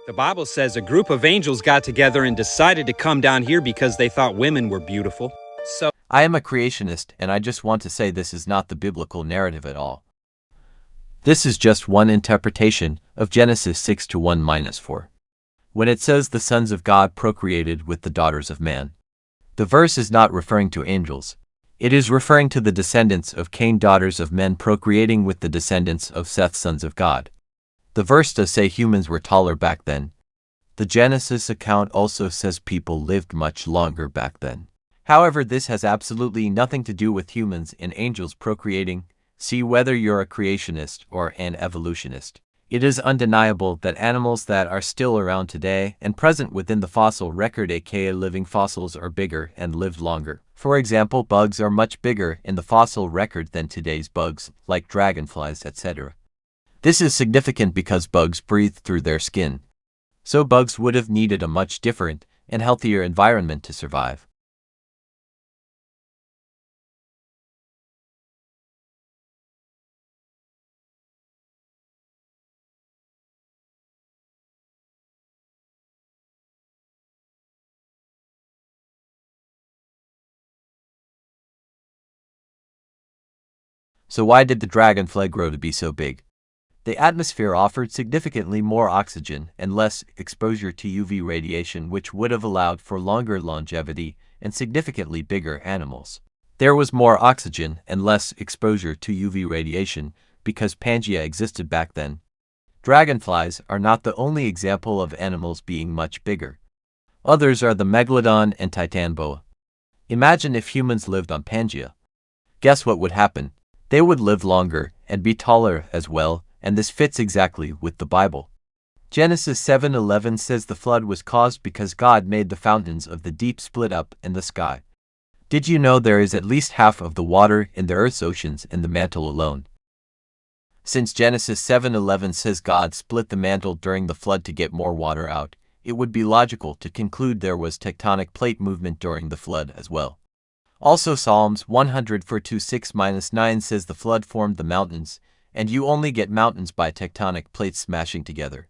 The Bible says a group of angels got together and decided to come down here because they thought women were beautiful. So, I am a creationist, and I just want to say this is not the biblical narrative at all. This is just one interpretation of Genesis 6:1-4. When it says the sons of God procreated with the daughters of man, the verse is not referring to angels. It is referring to the descendants of Cain, daughters of men procreating with the descendants of Seth, sons of God. The verse does say humans were taller back then. The Genesis account also says people lived much longer back then. However, this has absolutely nothing to do with humans and angels procreating. See whether you're a creationist or an evolutionist. It is undeniable that animals that are still around today and present within the fossil record, aka living fossils, are bigger and lived longer. For example, bugs are much bigger in the fossil record than today's bugs, like dragonflies, etc. This is significant because bugs breathe through their skin. So bugs would have needed a much different and healthier environment to survive. So why did the dragonfly grow to be so big? The atmosphere offered significantly more oxygen and less exposure to UV radiation, which would have allowed for longer longevity and significantly bigger animals. There was more oxygen and less exposure to UV radiation because Pangea existed back then. Dragonflies are not the only example of animals being much bigger. Others are the megalodon and titan boa. Imagine if humans lived on Pangea. Guess what would happen? They would live longer and be taller as well, and this fits exactly with the Bible. Genesis 7:11 says the flood was caused because God made the fountains of the deep split up in the sky. Did you know there is at least half of the water in the Earth's oceans in the mantle alone? Since Genesis 7:11 says God split the mantle during the flood to get more water out, it would be logical to conclude there was tectonic plate movement during the flood as well. Also, Psalms 104:6-9 says the flood formed the mountains, and you only get mountains by tectonic plates smashing together.